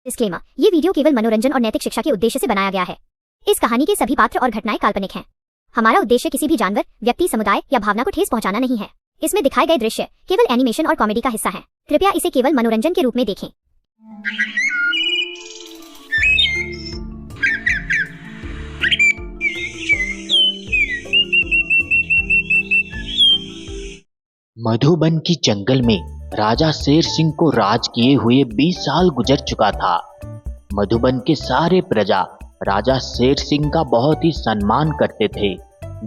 Disclaimer, ये video केवल मनोरंजन और नैतिक शिक्षा के उद्देश्य से बनाया गया है। इस कहानी के सभी पात्र और घटनाएं काल्पनिक हैं। हमारा उद्देश्य किसी भी जानवर, व्यक्ति, समुदाय या भावना को ठेस पहुंचाना नहीं है। इसमें दिखाए गए दृश्य केवल एनिमेशन और कॉमेडी का हिस्सा हैं। कृपया इसे केवल मनोरंजन के रूप में देखें। मधुबन की जंगल में राजा शेर सिंह को राज किए हुए 20 साल गुजर चुका था। मधुबन के सारे प्रजा राजा शेर सिंह का बहुत ही सम्मान करते थे।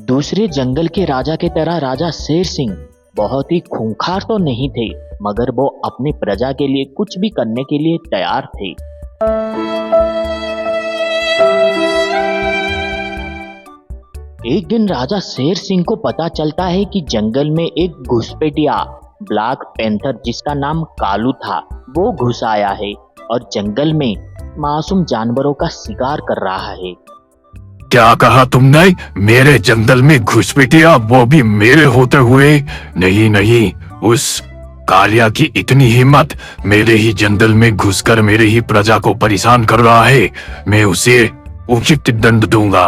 दूसरे जंगल के राजा के तरह राजा शेर सिंह बहुत ही खूंखार तो नहीं थे, मगर वो अपनी प्रजा के लिए कुछ भी करने के लिए तैयार थे। एक दिन राजा शेर सिंह को पता चलता है कि जंगल में एक घुसपैठिया ब्लैक पैंथर जिसका नाम कालू था, वो घुस आया है और जंगल में मासूम जानवरों का शिकार कर रहा है। क्या कहा तुमने? मेरे जंगल में घुसपैठिया, वो भी मेरे होते हुए? नहीं नहीं, उस कालिया की इतनी हिम्मत! मेरे ही जंगल में घुसकर मेरे ही प्रजा को परेशान कर रहा है। मैं उसे उचित दंड दूंगा।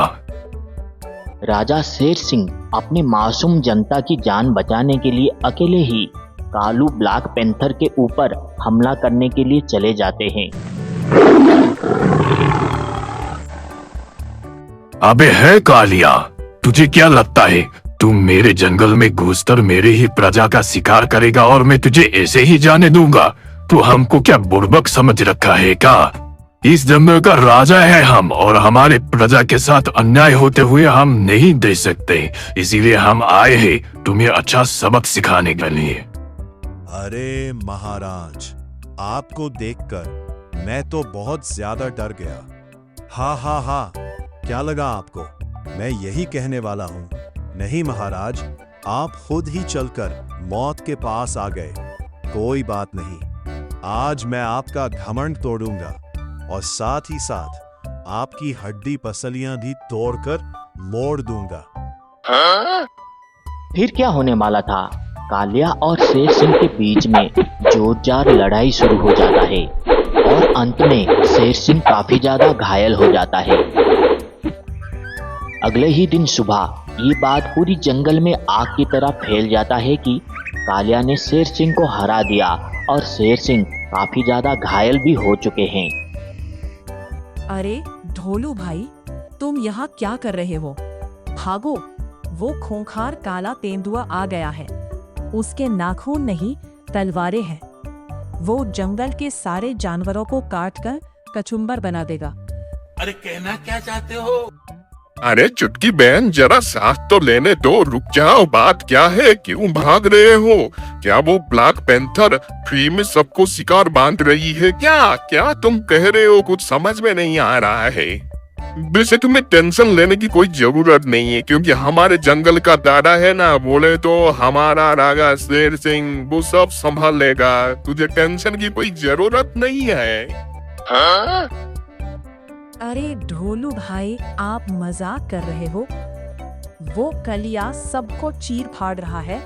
राजा शेर सिंह अपने मासूम जनता की जान बचाने के लिए अकेले ही कालू ब्लैक पैंथर के ऊपर हमला करने के लिए चले जाते हैं। अबे है कालिया, तुझे क्या लगता है तुम मेरे जंगल में घुसकर मेरे ही प्रजा का शिकार करेगा और मैं तुझे ऐसे ही जाने दूंगा? तू हमको क्या बुड़बक समझ रखा है क्या? इस जंगल का राजा है हम, और हमारे प्रजा के साथ अन्याय होते हुए हम नहीं दे सकते। इसीलिए हम आए हैं तुम्हें अच्छा सबक सिखाने के लिए। अरे महाराज, आपको देखकर मैं तो बहुत ज्यादा डर गया। हा, क्या लगा आपको? मैं यही कहने वाला हूँ। नहीं महाराज, आप खुद ही चलकर मौत के पास आ गए। कोई बात नहीं, आज मैं आपका घमंड तोड़ूंगा और साथ ही साथ आपकी हड्डी पसलियां भी तोड़कर मोड़ दूंगा। फिर क्या होने वाला था? कालिया और शेर सिंह के बीच में जोरदार लड़ाई शुरू हो जाता है और अंत में शेर सिंह काफी ज्यादा घायल हो जाता है। अगले ही दिन सुबह ये बात पूरी जंगल में आग की तरह फैल जाता है कि कालिया ने शेर सिंह को हरा दिया और शेर सिंह काफी ज्यादा घायल भी हो चुके हैं। अरे ढोलू भाई, तुम यहाँ क्या कर रहे हो? भागो, वो खूंखार काला तेंदुआ आ गया है। उसके नाखून नहीं, तलवारें हैं। वो जंगल के सारे जानवरों को काटकर कचुम्बर बना देगा। अरे कहना क्या चाहते हो? अरे चुटकी बहन, जरा सांस तो लेने दो, रुक जाओ। बात क्या है? क्यों भाग रहे हो? क्या वो ब्लैक पैंथर फ्री में सबको शिकार बांध रही है क्या? क्या तुम कह रहे हो? कुछ समझ में नहीं आ रहा है। वैसे तुम्हें टेंशन लेने की कोई जरूरत नहीं है, क्योंकि हमारे जंगल का दादा है ना, बोले तो हमारा राजा शेर सिंह वो सब संभाल लेगा। तुझे टेंशन की कोई जरूरत नहीं है। हाँ? अरे ढोलू भाई, आप मजाक कर रहे हो? वो कलिया सबको चीर फाड़ रहा है।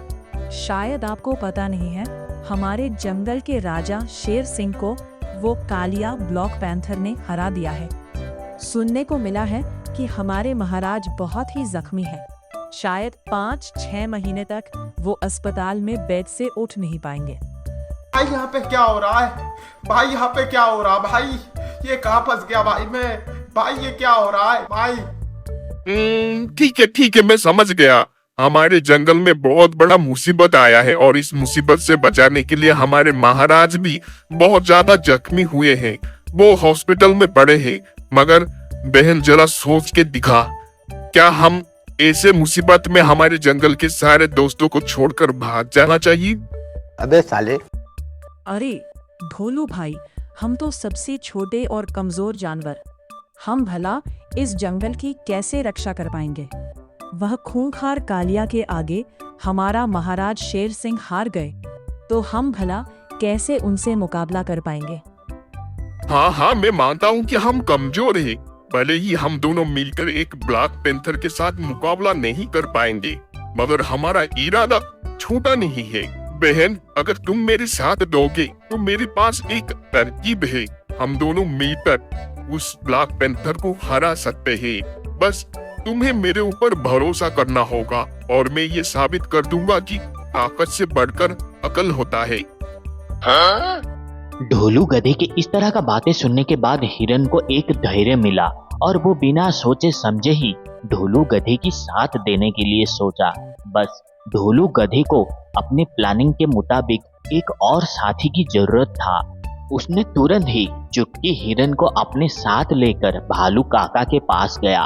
शायद आपको पता नहीं है, हमारे जंगल के राजा शेर सिंह को वो कालिया ब्लैक पैंथर ने हरा दिया है। सुनने को मिला है कि हमारे महाराज बहुत ही जख्मी हैं। शायद 5-6 महीने तक वो अस्पताल में बेड से उठ नहीं पाएंगे। भाई यहाँ पे क्या हो रहा है? भाई यहाँ पे क्या हो रहा है? भाई ये कहाँ फंस गया भाई मैं? भाई ये क्या हो रहा है भाई? ठीक है, मैं समझ गया। हमारे जंगल में बहुत बड़ा मुसीबत आया है और इस मुसीबत से बचाने के लिए हमारे महाराज भी बहुत ज्यादा जख्मी हुए हैं। वो हॉस्पिटल में पड़े हैं। मगर बहन, जरा सोच के दिखा, क्या हम ऐसे मुसीबत में हमारे जंगल के सारे दोस्तों को छोड़कर भाग जाना चाहिए? अबे साले! अरे ढोलू भाई, हम तो सबसे छोटे और कमजोर जानवर, हम भला इस जंगल की कैसे रक्षा कर पाएंगे? वह खूंखार कालिया के आगे हमारा महाराज शेर सिंह हार गए, तो हम भला कैसे उनसे मुकाबला कर पाएंगे? हाँ, मैं मानता हूँ कि हम कमजोर हैं। भले ही हम दोनों मिलकर एक ब्लैक पैंथर के साथ मुकाबला नहीं कर पाएंगे, मगर हमारा इरादा छोटा नहीं है। बहन, अगर तुम मेरे साथ दोगे तो मेरे पास एक तरकीब है। हम दोनों मिलकर उस ब्लैक पैंथर को हरा सकते हैं। बस तुम्हें मेरे ऊपर भरोसा करना होगा और मैं ये साबित कर दूंगा कि ताकत से बढ़कर अकल होता है। ढोलू गधे के इस तरह का बातें सुनने के बाद हिरन को एक धैर्य मिला और वो बिना सोचे समझे ही ढोलू गधे की साथ देने के लिए सोचा। बस ढोलू गधे को अपने प्लानिंग के मुताबिक एक और साथी की जरूरत था। उसने तुरंत ही चुटकी हिरन को अपने साथ लेकर भालू काका के पास गया।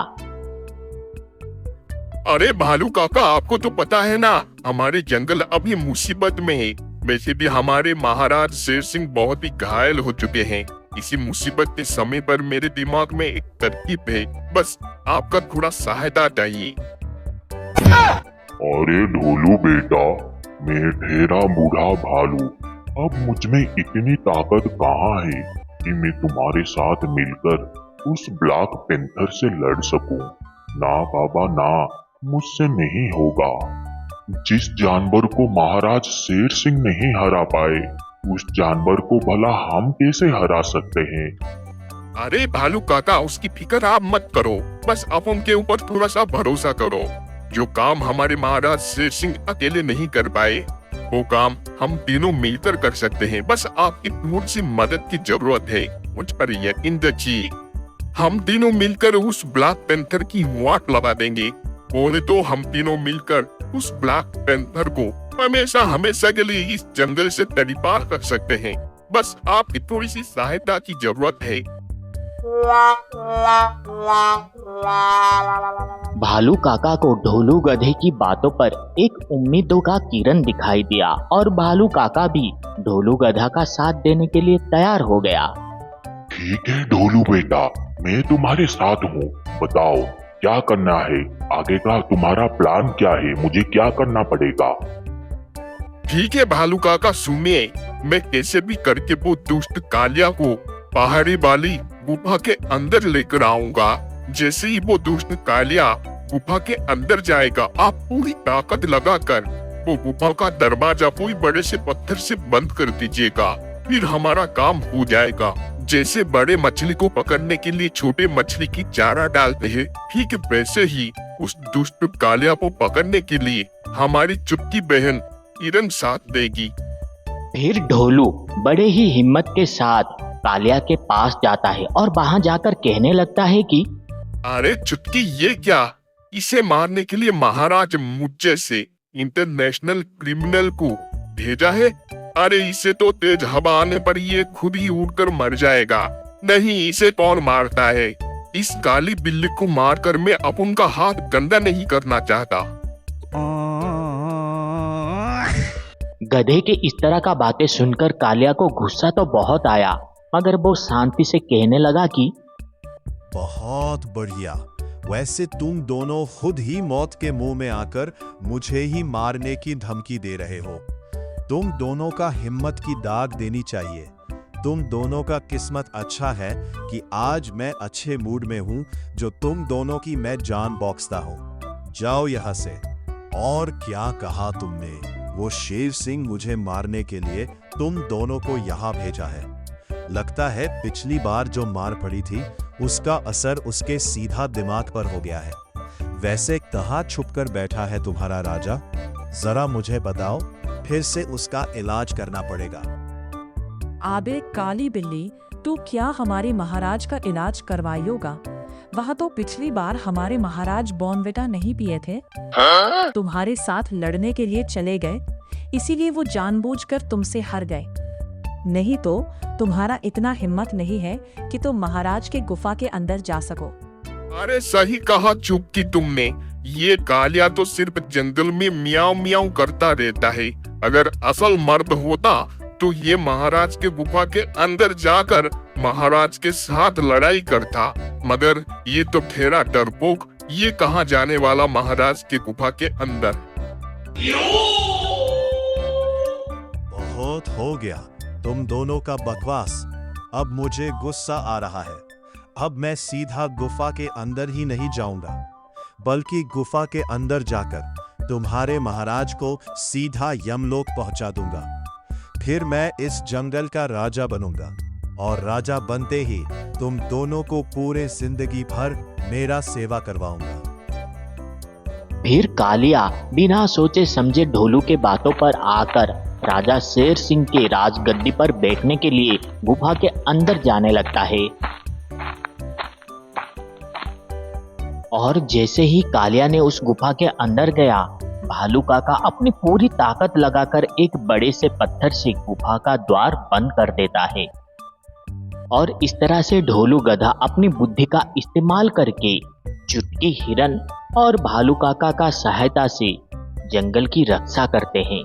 अरे भालू काका, आपको तो पता है ना, हमारे जंगल अभी मुसीबत में है। वैसे भी हमारे महाराज शेर सिंह बहुत ही घायल हो चुके हैं। इसी मुसीबत के समय पर मेरे दिमाग में एक तरकीब है, बस आपका थोड़ा सहायता चाहिए। अरे ढोलू बेटा, मैं ठहरा बूढ़ा भालू, अब मुझ में इतनी ताकत कहाँ है कि मैं तुम्हारे साथ मिलकर उस ब्लैक पैंथर से लड़ सकूं। ना बाबा ना, मुझसे नहीं होगा। जिस जानवर को महाराज शेर सिंह नहीं हरा पाए, उस जानवर को भला हम कैसे हरा सकते हैं? अरे भालू काका, उसकी फिक्र आप मत करो, बस आप उनके ऊपर थोड़ा सा भरोसा करो। जो काम हमारे महाराज शेर सिंह अकेले नहीं कर पाए, वो काम हम तीनों मिलकर कर सकते हैं। बस आपकी थोड़ी सी मदद की जरूरत है, मुझ पर यकीन रखिए। हम तीनों मिलकर उस ब्लैक पैंथर की वाट लगा देंगे। बोले तो हम तीनों मिलकर उस ब्लैक पैंथर को हमेशा हमेशा के लिए इस जंगल से तड़ीपार कर सकते हैं। बस आपकी थोड़ी सी सहायता की जरूरत है। भालू काका को ढोलू गधे की बातों पर एक उम्मीदों का किरण दिखाई दिया और भालू काका भी ढोलू गधा का साथ देने के लिए तैयार हो गया। ठीक है ढोलू बेटा, मैं तुम्हारे साथ हूँ। बताओ क्या करना है, आगे का तुम्हारा प्लान क्या है, मुझे क्या करना पड़ेगा? ठीक है भालू काका, सुनिए, मैं कैसे भी करके वो दुष्ट कालिया को पहाड़ी वाली गुफा के अंदर लेकर आऊंगा। जैसे ही वो दुष्ट कालिया गुफा के अंदर जाएगा, आप पूरी ताकत लगाकर वो गुफा का दरवाजा कोई बड़े से पत्थर से बंद कर दीजिएगा। फिर हमारा काम हो जाएगा। जैसे बड़े मछली को पकड़ने के लिए छोटे मछली की चारा डालते हैं, ठीक वैसे ही उस दुष्ट कालिया को पकड़ने के लिए हमारी चुटकी बहन हिरन साथ देगी। फिर ढोलू बड़े ही हिम्मत के साथ कालिया के पास जाता है और वहां जाकर कहने लगता है कि अरे चुटकी, ये क्या, इसे मारने के लिए महाराज मुझ जैसे इंटरनेशनल क्रिमिनल को भेजा है? अरे इसे तो तेज हवा आने पर ये खुद ही उड़कर मर जाएगा। नहीं, इसे कौन मारता है? इस काली बिल्ली को मारकर मैं अब उनका हाथ गंदा नहीं करना चाहता। गधे के इस तरह का बातें सुनकर कालिया को गुस्सा तो बहुत आया, मगर वो शांति से कहने लगा कि बहुत बढ़िया, वैसे तुम दोनों खुद ही मौत के मुंह में आकर मुझे ही मारने की धमकी दे रहे हो। तुम दोनों का हिम्मत की दाग देनी चाहिए। तुम दोनों का किस्मत अच्छा है कि आज मैं अच्छे मूड में हूं, जो तुम दोनों की मैं जान बॉक्सता हूं। जाओ यहां से। और क्या कहा तुमने? वो शेर सिंह मुझे मारने के लिए तुम दोनों को यहां भेजा है। लगता है पिछली बार जो मार पड़ी थी उसका असर उसके सीधा दिमाग पर हो गया है। वैसे कहाँ छुपकर बैठा है तुम्हारा राजा? जरा मुझे बताओ, फिर से उसका इलाज करना पड़ेगा। आबे काली बिल्ली, तू क्या हमारे महाराज का इलाज करवाइयोगा? वहाँ तो पिछली बार हमारे महाराज बॉर्नविटा नहीं पिए थे, तुम्हारे साथ लड़ने के लिए चले गए, इसीलिए वो जानबूझकर तुमसे हार गए। नहीं तो तुम्हारा इतना हिम्मत नहीं है कि तुम महाराज के गुफा के अंदर जा सको। अरे सही कहा चुटकी तुमने, ये कालिया तो सिर्फ जंगल में मियाऊ मियाऊ करता रहता है। अगर असल मर्द होता तो ये महाराज के गुफा के अंदर जाकर महाराज के साथ लड़ाई करता, मगर ये तो ठहरा डरपोक, ये कहाँ जाने वाला महाराज के गुफा के अंदर। बहुत हो गया तुम दोनों का बकवास। अब मुझे गुस्सा आ रहा है। अब मैं सीधा गुफा के अंदर ही नहीं जाऊंगा, बल्कि गुफा के अंदर जाकर तुम्हारे महाराज को सीधा यमलोक पहुंचा दूंगा। फिर मैं इस जंगल का राजा बनूंगा और राजा बनते ही तुम दोनों को पूरे जिंदगी भर मेरा सेवा करवाऊंगा। फिर कालिया बिना सोचे समझे ढोलू के बातों पर आकर राजा शेर सिंह के राजगद्दी पर बैठने के लिए गुफा के अंदर जाने लगता है। और जैसे ही कालिया ने उस गुफा के अंदर गया, भालू काका अपनी पूरी ताकत लगाकर एक बड़े से पत्थर से गुफा का द्वार बंद कर देता है। और इस तरह से ढोलू गधा अपनी बुद्धि का इस्तेमाल करके चुटकी हिरन और भालू काका का सहायता से जंगल की रक्षा करते हैं।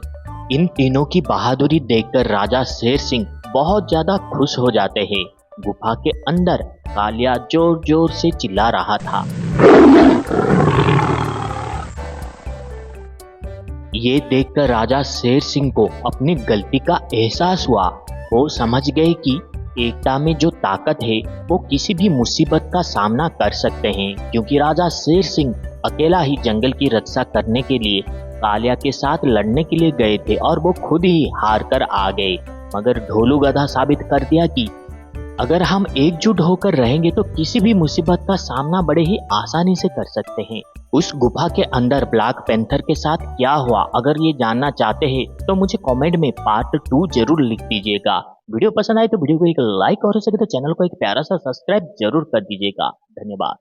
इन तीनों की बहादुरी देखकर राजा शेर सिंह बहुत ज्यादा खुश हो जाते हैं। गुफा के अंदर कालिया जोर जोर से चिल्ला रहा था। ये देखकर राजा शेर सिंह को अपनी गलती का एहसास हुआ। वो समझ गए कि एकता में जो ताकत है वो किसी भी मुसीबत का सामना कर सकते हैं, क्योंकि राजा शेर सिंह अकेला ही जंगल की रक्षा करने के लिए कालिया के साथ लड़ने के लिए गए थे और वो खुद ही हार कर आ गए। मगर ढोलू गधा साबित कर दिया कि अगर हम एकजुट होकर रहेंगे तो किसी भी मुसीबत का सामना बड़े ही आसानी से कर सकते हैं। उस गुफा के अंदर ब्लैक पैंथर के साथ क्या हुआ, अगर ये जानना चाहते हैं तो मुझे कमेंट में पार्ट 2 जरूर लिख दीजिएगा। वीडियो पसंद आए तो वीडियो को एक लाइक और हो सके तो चैनल को एक प्यारा सा सब्सक्राइब जरूर कर दीजिएगा। धन्यवाद।